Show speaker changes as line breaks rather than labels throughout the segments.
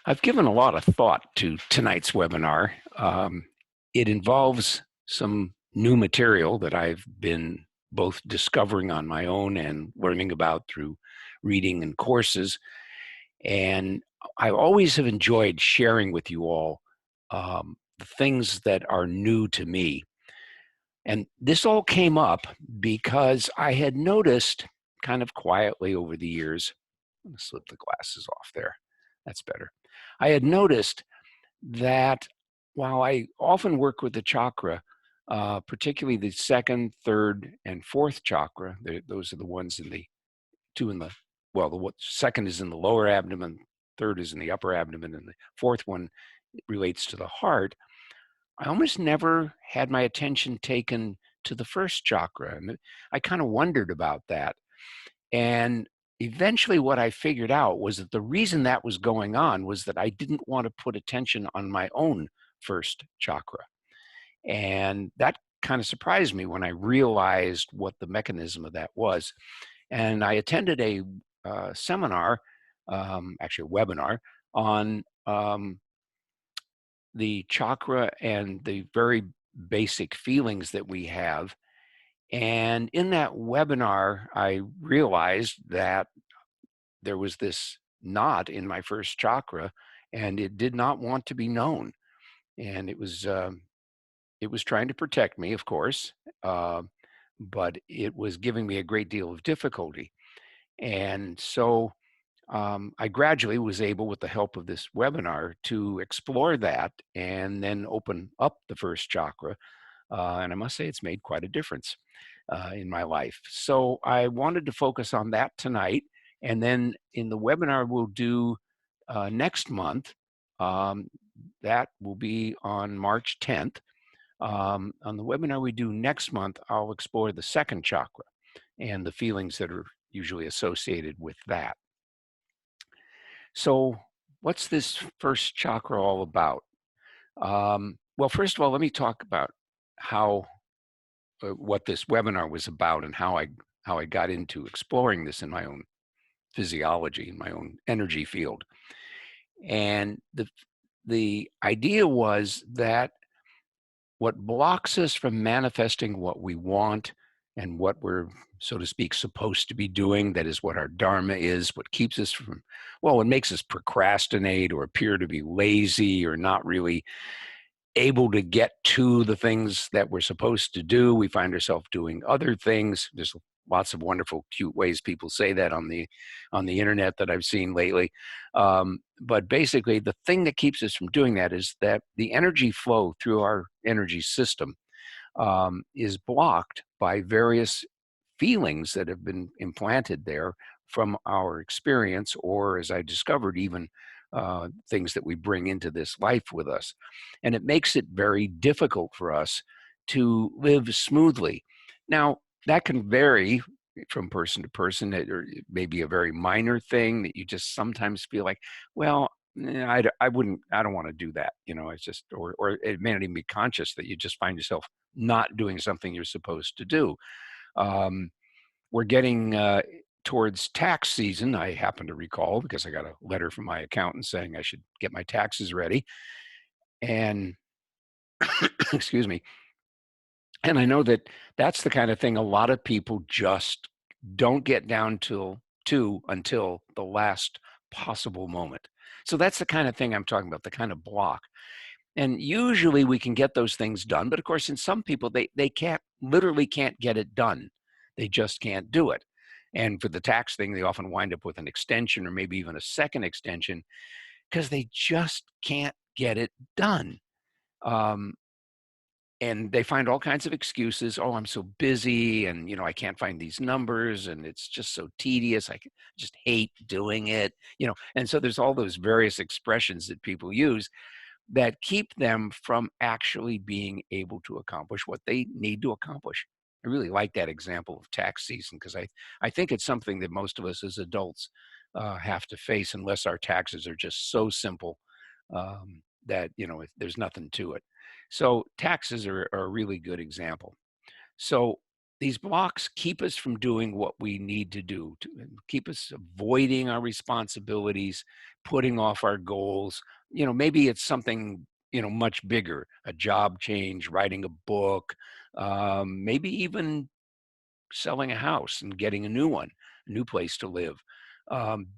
I've given a lot of thought to tonight's webinar. It involves some new material that I've been both discovering on my own and learning about through reading and courses. And I always have enjoyed sharing with you all the things that are new to me. And this all came up because I had noticed kind of quietly over the years. I'm going to slip the glasses off there. That's better. I had noticed that while I often work with the chakra, particularly the second, third, and fourth chakra, those are the ones in the two in the, well, second is in the lower abdomen, third is in the upper abdomen, and the fourth one relates to the heart. I almost never had my attention taken to the first chakra. And I kind of wondered about that. And eventually what I figured out was that the reason that was going on was that I didn't want to put attention on my own first chakra. And that kind of surprised me when I realized what the mechanism of that was. And I attended a seminar, actually a webinar, on the chakra and the very basic feelings that we have. And in that webinar, I realized that there was this knot in my first chakra, and it did not want to be known. And it was trying to protect me, of course, uh, but it was giving me a great deal of difficulty. And so I gradually was able, with the help of this webinar, to explore that and then open up the first chakra. And I must say, it's made quite a difference in my life. So I wanted to focus on that tonight. And then in the webinar we'll do next month, um, that will be on March 10th. On the webinar we do next month, I'll explore the second chakra and the feelings that are usually associated with that. So what's this first chakra all about? Well, first of all, let me talk about how what this webinar was about and how I got into exploring this in my own physiology, in my own energy field. And the idea was that what blocks us from manifesting what we want and what we're, so to speak, supposed to be doing, that is what our dharma is, what keeps us from, well, what makes us procrastinate or appear to be lazy or not really able to get to the things that we're supposed to do. We find ourselves doing other things. There's lots of wonderful, cute ways people say that on the internet that I've seen lately. But basically, the thing that keeps us from doing that is that the energy flow through our energy system is blocked by various feelings that have been implanted there from our experience, or as I discovered, even things that we bring into this life with us. And it makes it very difficult for us to live smoothly. Now, that can vary from person to person. It may be a very minor thing that you just sometimes feel like, well, I wouldn't, I don't want to do that. You know, it's just, or it may not even be conscious that you just find yourself not doing something you're supposed to do. Um, we're getting towards tax season, I happen to recall, because I got a letter from my accountant saying I should get my taxes ready. And excuse me. And I know that that's the kind of thing a lot of people just don't get down to until the last possible moment. So that's the kind of thing I'm talking about, the kind of block. And usually we can get those things done, but of course, in some people, they can't, literally can't get it done. They just can't do it. And for the tax thing, they often wind up with an extension or maybe even a second extension because they just can't get it done. Um, and they find all kinds of excuses. Oh, I'm so busy, and I can't find these numbers, and it's just so tedious. I just hate doing it. And so there's all those various expressions that people use that keep them from actually being able to accomplish what they need to accomplish. I really like that example of tax season because I think it's something that most of us as adults have to face unless our taxes are just so simple that, there's nothing to it. So taxes are a really good example. So these blocks keep us from doing what we need to do, to keep us avoiding our responsibilities, putting off our goals. Maybe it's something, much bigger, a job change, writing a book, maybe even selling a house and getting a new one, a new place to live,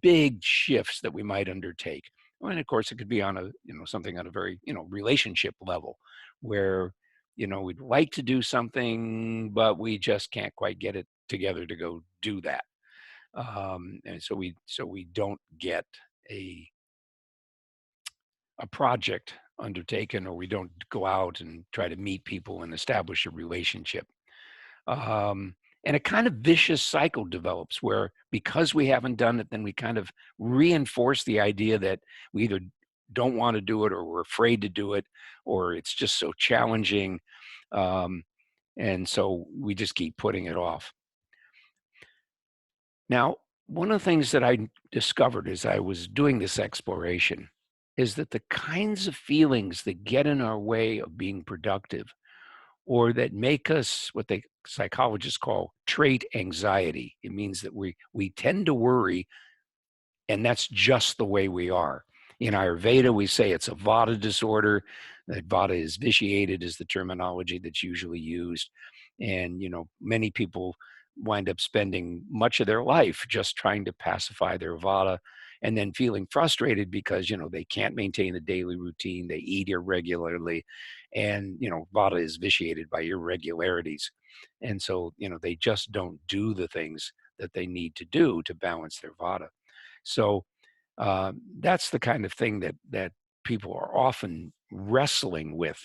big shifts that we might undertake. And of course, it could be on something on a very, relationship level where, we'd like to do something, but we just can't quite get it together to go do that. And so we don't get a, a project undertaken, or we don't go out and try to meet people and establish a relationship. um, and a kind of vicious cycle develops where, because we haven't done it, then we kind of reinforce the idea that we either don't want to do it, or we're afraid to do it, or it's just so challenging. um, and so we just keep putting it off. Now, one of the things that I discovered as I was doing this exploration is that the kinds of feelings that get in our way of being productive, or that make us what they psychologists call trait anxiety. It means that we tend to worry, and that's just the way we are. In Ayurveda, we say it's a vata disorder. That vata is vitiated is the terminology that's usually used. And, many people wind up spending much of their life just trying to pacify their vata, and then feeling frustrated because, they can't maintain the daily routine. They eat irregularly, and, vata is vitiated by irregularities. And so, they just don't do the things that they need to do to balance their vata. So that's the kind of thing that people are often wrestling with,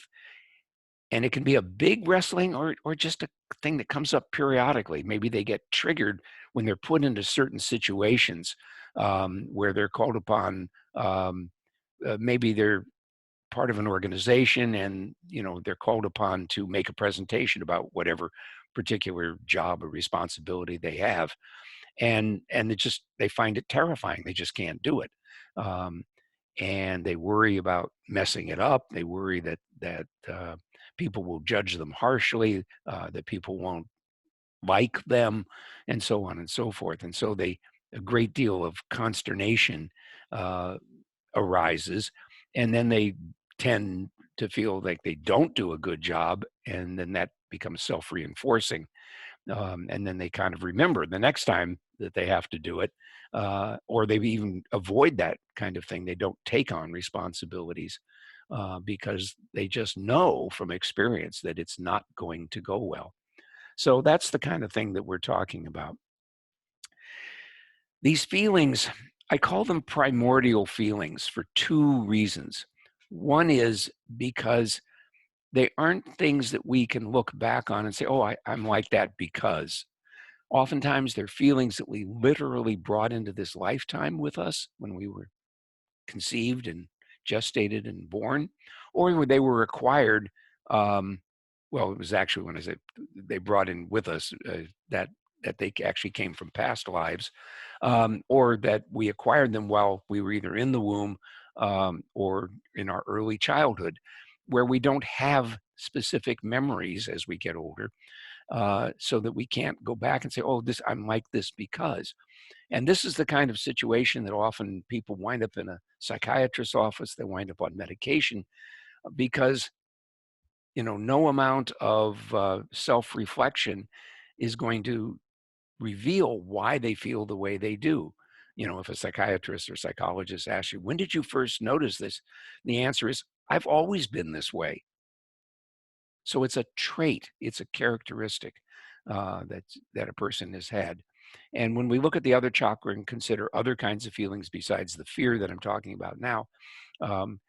and it can be a big wrestling, or just a thing that comes up periodically. Maybe they get triggered when they're put into certain situations, where they're called upon. Maybe they're part of an organization, and they're called upon to make a presentation about whatever particular job or responsibility they have, and they find it terrifying. They just can't do it. um, and they worry about messing it up. They worry that people will judge them harshly, that people won't like them, and so on and so forth. And so a great deal of consternation uh, arises, and then they tend to feel like they don't do a good job, and then that becomes self-reinforcing. And then they kind of remember the next time that they have to do it, or they even avoid that kind of thing. They don't take on responsibilities, because they just know from experience that it's not going to go well. So that's the kind of thing that we're talking about. These feelings, I call them primordial feelings for two reasons. One is because they aren't things that we can look back on and say, oh, I'm like that because. Oftentimes, they're feelings that we literally brought into this lifetime with us when we were conceived and gestated and born, or when they were acquired. Um, well, it was actually when I said they brought in with us, that they actually came from past lives, or that we acquired them while we were either in the womb, or in our early childhood, where we don't have specific memories as we get older, so that we can't go back and say, "Oh, this I'm like this because." And this is the kind of situation that often people wind up in a psychiatrist's office. They wind up on medication because no amount of self-reflection is going to reveal why they feel the way they do. If a psychiatrist or psychologist asks you, "When did you first notice this?" The answer is, "I've always been this way." So it's a trait, it's a characteristic that a person has had. And when we look at the other chakra and consider other kinds of feelings besides the fear that I'm talking about now,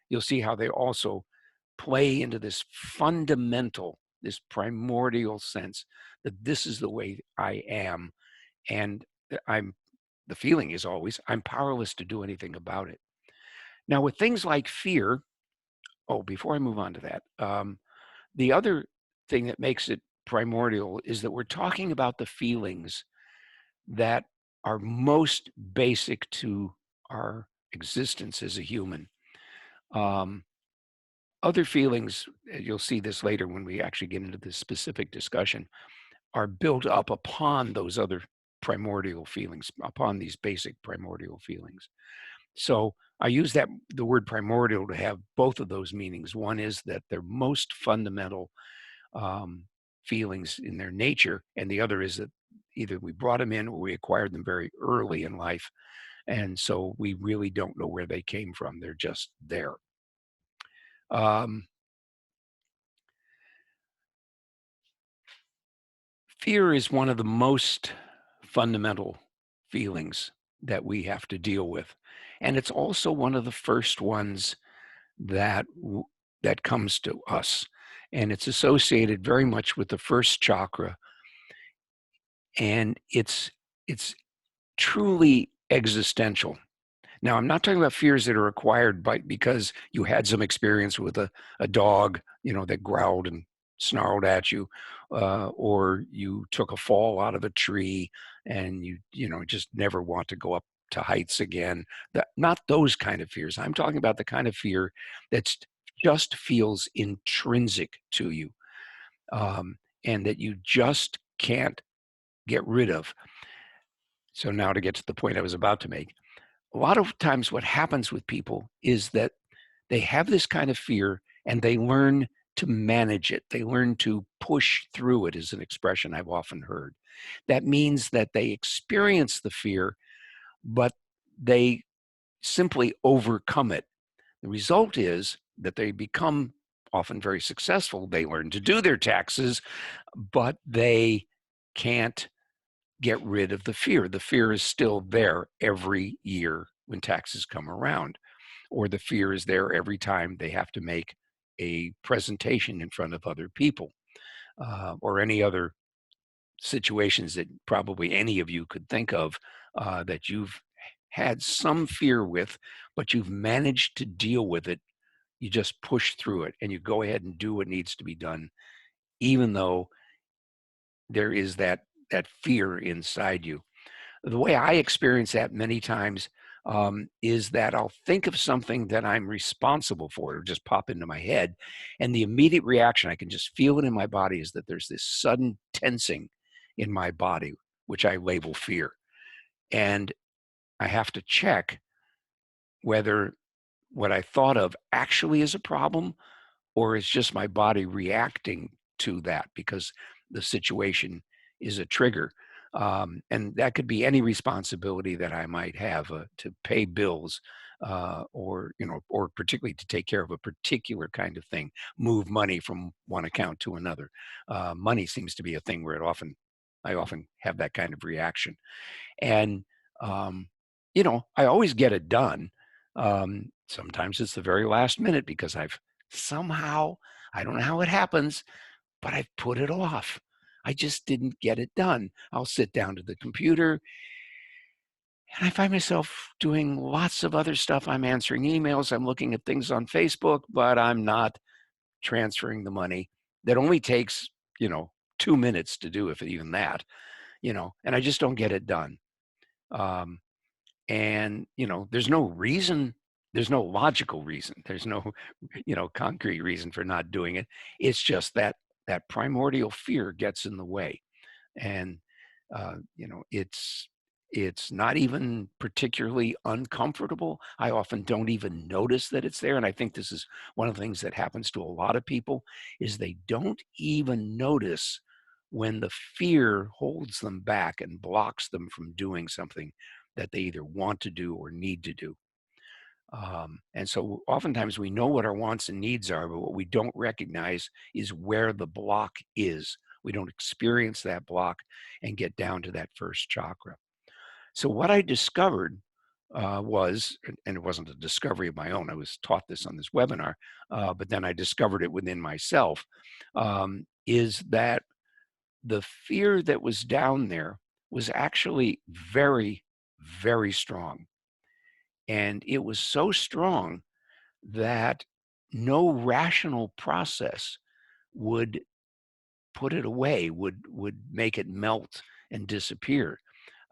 you'll see how they also play into this fundamental, this primordial sense that this is the way I am. And I'm the feeling is always I'm powerless to do anything about it. Now, with things like fear, oh, before I move on to that, the other thing that makes it primordial is that we're talking about the feelings that are most basic to our existence as a human. Um, Other feelings, you'll see this later when we actually get into this specific discussion, are built up upon those other primordial feelings, upon these basic primordial feelings. So I use the word primordial to have both of those meanings. One is that they're most fundamental um, feelings in their nature, and the other is that either we brought them in or we acquired them very early in life, and so we really don't know where they came from. They're just there. Um, Fear is one of the most fundamental feelings that we have to deal with, and it's also one of the first ones that comes to us, and it's associated very much with the first chakra, and it's truly existential. Now, I'm not talking about fears that are acquired because you had some experience with a dog, that growled and snarled at you, or you took a fall out of a tree and you just never want to go up to heights again. Not those kind of fears. I'm talking about the kind of fear that just feels intrinsic to you, um, and that you just can't get rid of. So now to get to the point I was about to make, a lot of times what happens with people is that they have this kind of fear and they learn to manage it. They learn to push through it, is an expression I've often heard. That means that they experience the fear, but they simply overcome it. The result is that they become often very successful. They learn to do their taxes, but they can't get rid of the fear. The fear is still there every year when taxes come around, or the fear is there every time they have to make a presentation in front of other people, or any other situations that probably any of you could think of, that you've had some fear with, but you've managed to deal with it. You just push through it and you go ahead and do what needs to be done, even though there is that fear inside you. The way I experience that many times, is that I'll think of something that I'm responsible for. It'll just pop into my head. And the immediate reaction, I can just feel it in my body, is that there's this sudden tensing in my body, which I label fear. And I have to check whether what I thought of actually is a problem, or it's just my body reacting to that because the situation is a trigger. And that could be any responsibility that I might have, to pay bills, or particularly to take care of a particular kind of thing, move money from one account to another. Money seems to be a thing where I often have that kind of reaction. And, um, I always get it done. Sometimes it's the very last minute because I've somehow, I don't know how it happens, but I've put it off. I just didn't get it done. I'll sit down to the computer and I find myself doing lots of other stuff. I'm answering emails, I'm looking at things on Facebook, but I'm not transferring the money. That only takes, 2 minutes to do, if even that, and I just don't get it done. Um, and there's no logical reason, there's no concrete reason for not doing it. It's just that primordial fear gets in the way. And it's not even particularly uncomfortable. I often don't even notice that it's there, and I think this is one of the things that happens to a lot of people, is they don't even notice when the fear holds them back and blocks them from doing something that they either want to do or need to do. And so oftentimes we know what our wants and needs are, but what we don't recognize is where the block is. We don't experience that block and get down to that first chakra. So what I discovered, and it wasn't a discovery of my own, I was taught this on this webinar, but then I discovered it within myself, is that the fear that was down there was actually very, very strong. And it was so strong that no rational process would put it away, would make it melt and disappear.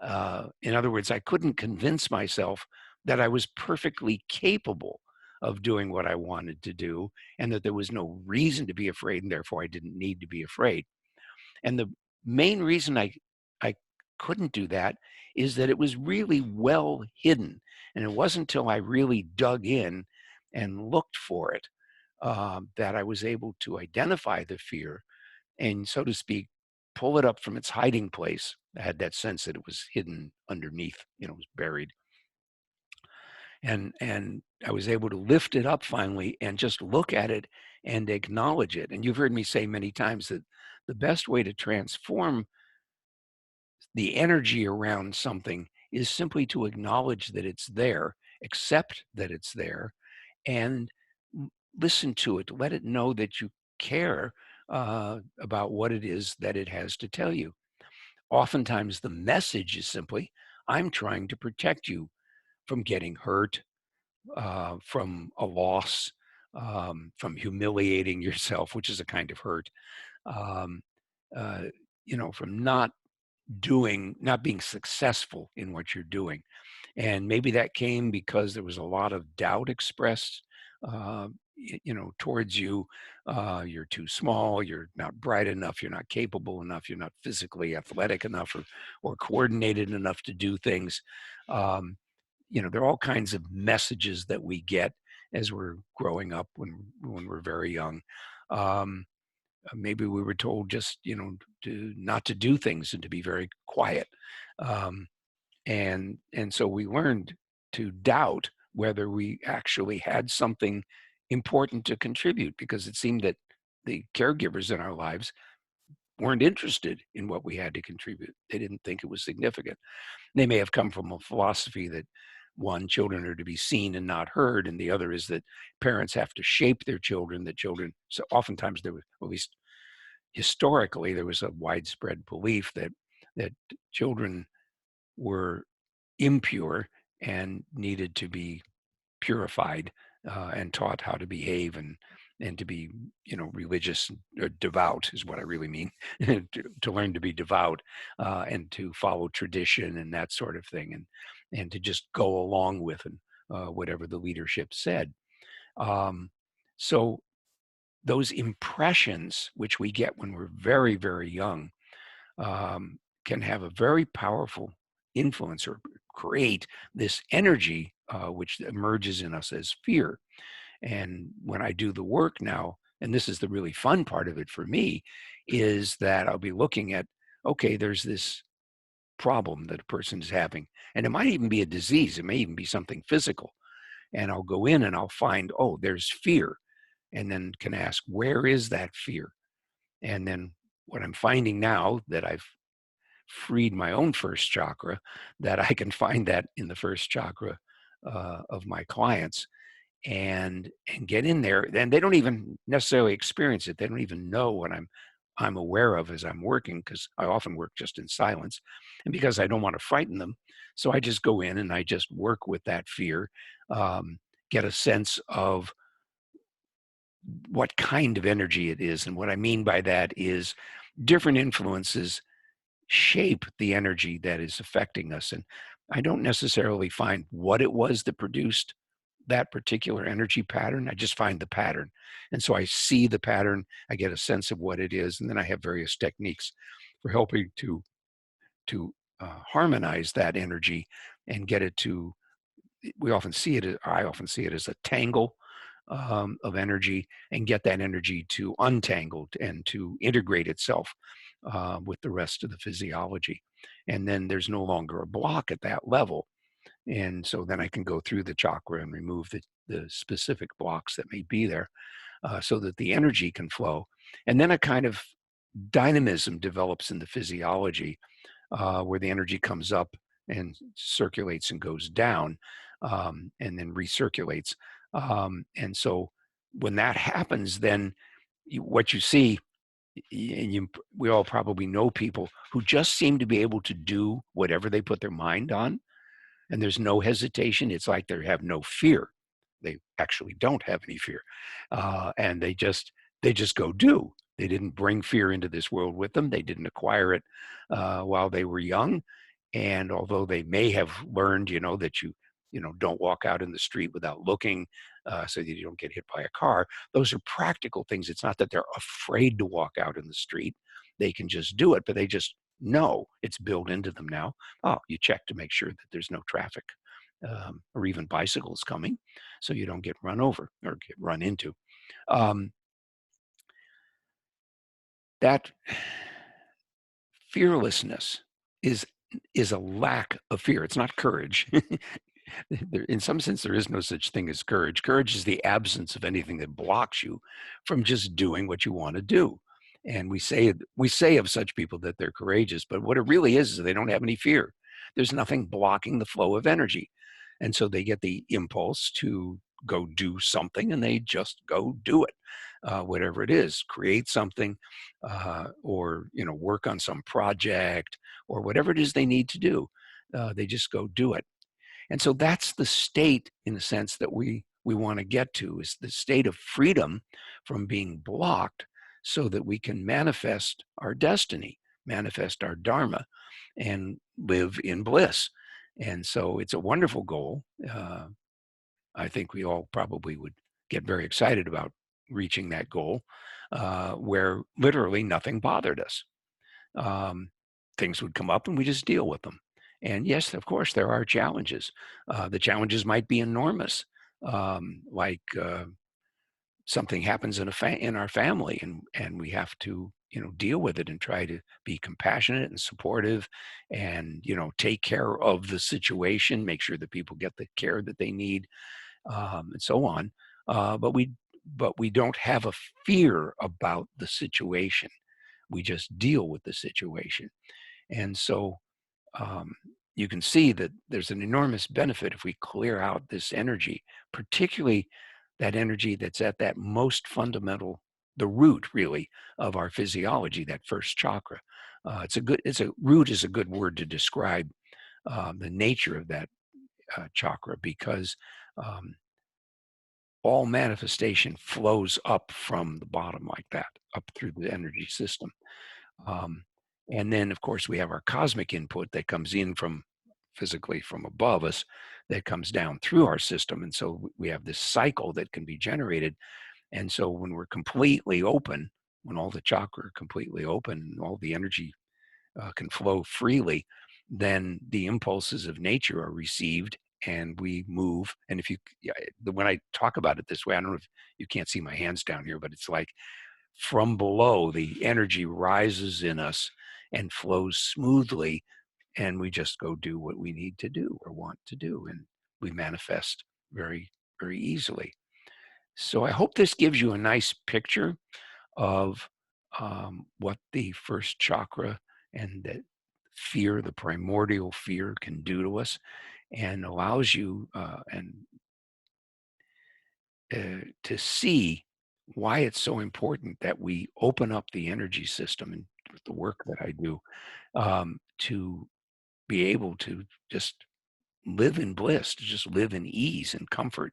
In other words, I couldn't convince myself that I was perfectly capable of doing what I wanted to do, and that there was no reason to be afraid, and therefore I didn't need to be afraid. And Main reason I couldn't do that is that it was really well hidden, and it wasn't until I really dug in and looked for it that I was able to identify the fear and, so to speak, pull it up from its hiding place. I had that sense that it was hidden underneath, it was buried, and I was able to lift it up finally and just look at it and acknowledge it. And you've heard me say many times that the best way to transform the energy around something is simply to acknowledge that it's there, accept that it's there, and listen to it. Let it know that you care about what it is that it has to tell you. Oftentimes, the message is simply, I'm trying to protect you from getting hurt, from a loss, from humiliating yourself, which is a kind of hurt, um, uh, from not being successful in what you're doing. And maybe that came because there was a lot of doubt expressed, towards you. You're too small, you're not bright enough, you're not capable enough, you're not physically athletic enough or coordinated enough to do things. Um, there are all kinds of messages that we get as we're growing up when we're very young. Um, Maybe we were told just to not to do things and to be very quiet, um, and so we learned to doubt whether we actually had something important to contribute, because it seemed that the caregivers in our lives weren't interested in what we had to contribute. They didn't think it was significant. They may have come from a philosophy that, one, children are to be seen and not heard, and the other is that parents have to shape their children. That children, so oftentimes there was, at least historically, there was a widespread belief that children were impure and needed to be purified, and taught how to behave and to be religious, devout is what I really mean, to learn to be devout, and to follow tradition and that sort of thing, and to just go along with and whatever the leadership said. Um, so those impressions which we get when we're very, very young, can have a very powerful influence or create this energy, which emerges in us as fear. And when I do the work now, and this is the really fun part of it for me, is that I'll be looking at, okay, there's this problem that a person is having, and it might even be a disease, it may even be something physical. And I'll go in and I'll find, oh, there's fear, and then can ask, where is that fear? And then what I'm finding now that I've freed my own first chakra, that I can find that in the first chakra of my clients, and get in there. And they don't even necessarily experience it. They don't even know what I'm aware of as I'm working, because I often work just in silence, and because I don't want to frighten them. So I just go in and I just work with that fear, um, get a sense of what kind of energy it is. And what I mean by that is different influences shape the energy that is affecting us. And I don't necessarily find what it was that produced that particular energy pattern. I just find the pattern. And so I see the pattern, I get a sense of what it is, and then I have various techniques for helping to harmonize that energy and get it to, we often see it, I often see it as a tangle of energy, and get that energy to untangle and to integrate itself with the rest of the physiology. And then there's no longer a block at that level. And so then I can go through the chakra and remove the specific blocks that may be there, so that the energy can flow. And then a kind of dynamism develops in the physiology, where the energy comes up and circulates and goes down, and then recirculates. And so when that happens, then what you see, and we all probably know people who just seem to be able to do whatever they put their mind on, and there's no hesitation. It's like they have no fear. They actually don't have any fear, and they just go do. They didn't bring fear into this world with them. They didn't acquire it while they were young. And although they may have learned, that you don't walk out in the street without looking, so that you don't get hit by a car. Those are practical things. It's not that they're afraid to walk out in the street. they can just do it, but they just know it's built into them now. Oh, you check to make sure that there's no traffic or even bicycles coming, so you don't get run over or get run into. Um, that fearlessness is is a lack of fear. It's not courage. In some sense, there is no such thing as courage. Courage is the absence of anything that blocks you from just doing what you want to do. And we say of such people that they're courageous, but what it really is they don't have any fear. There's nothing blocking the flow of energy, and so they get the impulse to go do something, and they just go do it, whatever it is. Create something, or work on some project, or whatever it is they need to do. They just go do it. And so that's the state, in the sense that we want to get to, is the state of freedom from being blocked, so that we can manifest our destiny, manifest our dharma, and live in bliss. And so it's a wonderful goal. I think we all probably would get very excited about reaching that goal, where literally nothing bothered us. um, Things would come up and we just deal with them. And yes, of course, there are challenges. The challenges might be enormous, like something happens in our family, and we have to deal with it and try to be compassionate and supportive, and take care of the situation, make sure that people get the care that they need, and so on. But we don't have a fear about the situation. We just deal with the situation. And so um, you can see that there's an enormous benefit if we clear out this energy, particularly that energy that's at that most fundamental, the root really of our physiology, that first chakra. Root is a good word to describe the nature of that chakra, because um, all manifestation flows up from the bottom like that, up through the energy system. Um, and then, of course, we have our cosmic input that comes in from physically from above us, that comes down through our system. And so we have this cycle that can be generated. And so when we're completely open, when all the chakra are completely open, all the energy can flow freely, then the impulses of nature are received and we move. And when I talk about it this way, I don't know if you can't see my hands down here, but it's like from below, the energy rises in us and flows smoothly, and we just go do what we need to do or want to do, and we manifest very, very easily. So I hope this gives you a nice picture of what the first chakra and that fear, the primordial fear, can do to us, and allows you to see why it's so important that we open up the energy system, and the work that I do, to be able to just live in bliss, to just live in ease and comfort.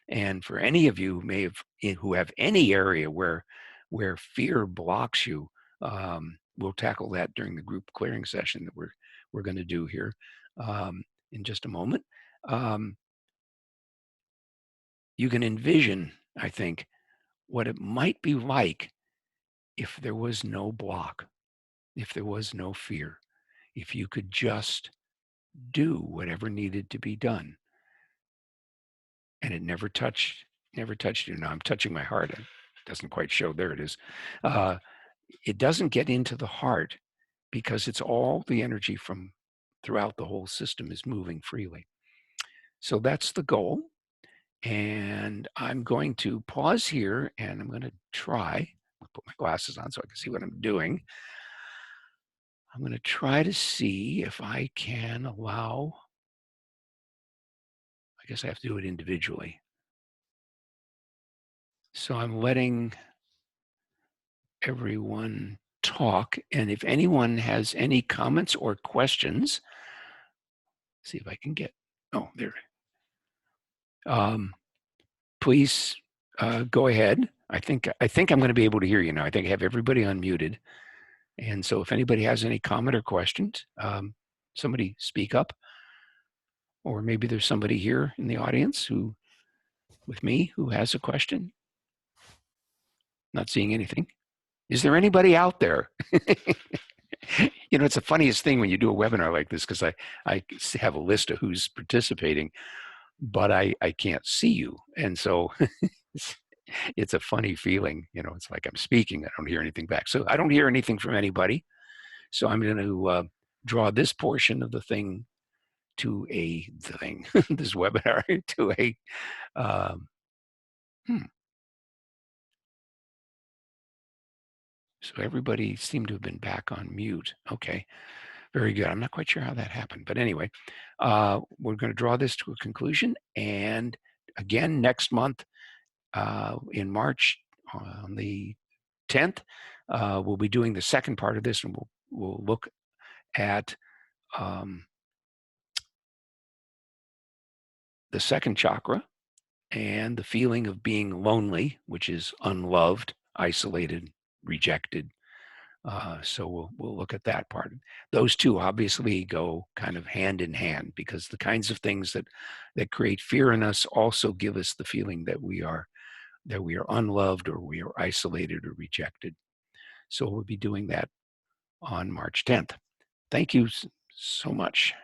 And for any of you who have any area where fear blocks you, we'll tackle that during the group clearing session that we're going to do here in just a moment. Um, you can envision, I think, what it might be like if there was no block, if there was no fear, if you could just do whatever needed to be done, and it never touched you. Now I'm touching my heart. It doesn't quite show. There it is. Uh, it doesn't get into the heart because it's all the energy from throughout the whole system is moving freely. So that's the goal. And I'm going to pause here and I'm going to try. I'll put my glasses on so I can see what I'm doing. I'm going to try to see if I can allow, I guess I have to do it individually. So I'm letting everyone talk. And if anyone has any comments or questions, see if I can get, oh, there. Please go ahead. I think I'm going to be able to hear you now. I think I have everybody unmuted. And so if anybody has any comment or questions, somebody speak up. Or maybe there's somebody here in the audience with me who has a question. Not seeing anything. Is there anybody out there? It's the funniest thing when you do a webinar like this, because I have a list of who's participating, but I can't see you. And so it's, it's a funny feeling. It's like I'm speaking. I don't hear anything back. So I don't hear anything from anybody. So I'm going to draw this portion of the thing to the thing, this webinar to a, um, hmm. So everybody seemed to have been back on mute. Okay, very good. I'm not quite sure how that happened, but anyway, we're going to draw this to a conclusion. And again, next month in March, on the 10th, we'll be doing the second part of this, and we'll look at um, the second chakra and the feeling of being lonely, which is unloved, isolated, rejected. So we'll look at that part. Those two obviously go kind of hand in hand, because the kinds of things that create fear in us also give us the feeling that we are unloved, or we are isolated or rejected. So we'll be doing that on March 10th. Thank you so much.